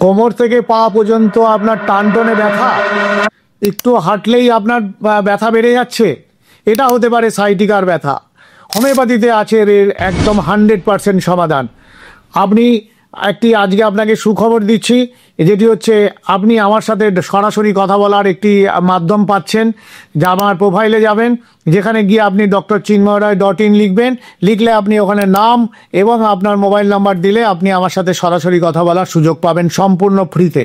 কোমর থেকে পা পর্যন্ত আপনার টানটনে ব্যথা, একটু হাঁটলেই আপনার ব্যথা বেড়ে যাচ্ছে, এটা হতে পারে সাইটিকার ব্যথা। হোমিওপ্যাথিতে আছে এর একদম 100% সমাধান। আপনি আজকে আপনাকে সুখবর দিচ্ছি, যেটি হচ্ছে আপনি আমার সাথে সরাসরি কথা বলার একটি মাধ্যম পাচ্ছেন। যা আমার প্রোফাইলে যাবেন, যেখানে গিয়ে আপনি drchiন্ময়রায়.in লিখবেন। লিখলে আপনি ওখানে নাম এবং আপনার মোবাইল নাম্বার দিলে আপনি আমার সাথে সরাসরি কথা বলার সুযোগ পাবেন সম্পূর্ণ ফ্রিতে।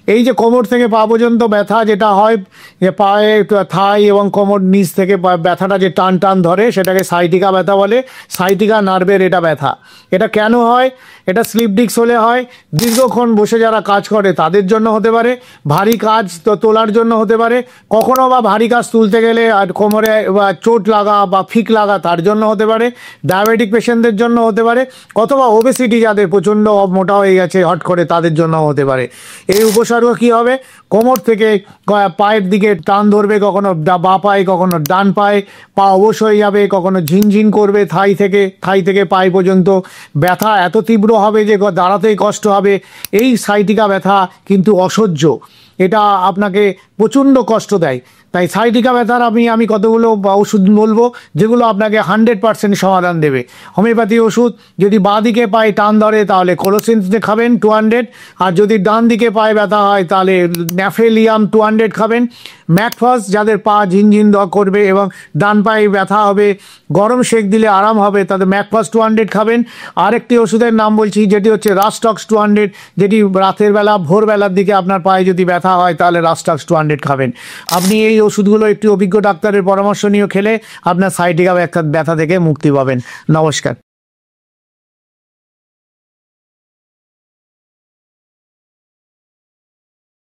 এই যে কোমর থেকে পা পর্যন্ত ব্যথা যেটা হয়, যে পায়ে থাই এবং কোমর নিচ থেকে ব্যথাটা যে টান টান ধরে, সেটাকে সাইটিকা ব্যথা বলে। সাইটিকা নার্ভের এটা ব্যথা। এটা কেন হয়? এটা স্লিপ ডিস্ক হলে হয়। দীর্ঘক্ষণ বসে যারা কাজ করে তাদের জন্য হতে পারে। ভারী কাজ তোলার জন্য হতে পারে। কখনো বা ভারী কাজ তুলতে গেলে আর কোমরে চোট লাগা বা ফিক লাগা, তার জন্য হতে পারে। ডায়াবেটিক পেশেন্টদের জন্য হতে পারে, অথবা ওবেসিটি যাদের প্রচণ্ড মোটা হয়ে গেছে হট করে, তাদের জন্য হতে পারে। এই উপসর্গ কী হবে? কোমর থেকে পায়ের দিকে টান ধরবে, কখনো বাঁ পায়ে কখনো ডান পায়ে, পা অবশ হয়ে যাবে, কখনো ঝিনঝিন করবে, থাই থেকে পায়ে পর্যন্ত ব্যথা এত তীব্র হবে যে দাঁড়াতেই কষ্ট হবে। এই সাইটিকা ব্যথা কিন্তু অসহ্য, এটা আপনাকে প্রচণ্ড কষ্ট দেয়। তাই সাইটিকা ব্যথার আমি কতগুলো ওষুধ বলবো, যেগুলো আপনাকে 100% সমাধান দেবে। হোমিওপ্যাথি ওষুধ, যদি বাঁ দিকে পায়ে টান ধরে তাহলে কোলোসিনস খাবেন 200, আর যদি ডান দিকে পায়ে ব্যথা হয় তাহলে ন্যাফেলিয়াম 200 খাবেন। ম্যাকফাস, যাদের পা ঝিনঝিন করবে এবং ডান পায়ে ব্যথা হবে, গরম সেক দিলে আরাম হবে, তাদের ম্যাকফাস 200 খাবেন। আরেকটি ওষুধের নাম বলছি, যেটি হচ্ছে রাস্টক্স 200, যেটি রাতের বেলা ভোরবেলার দিকে আপনার পায়ে যদি ব্যথা হয় তাহলে রাস্টক্স 200 খাবেন। আপনি এই ওষুধগুলো একটি অভিজ্ঞ ডাক্তারের পরামর্শ নিয়ে খেলে আপনার সাইটিকা ব্যথা থেকে মুক্তি পাবেন। নমস্কার।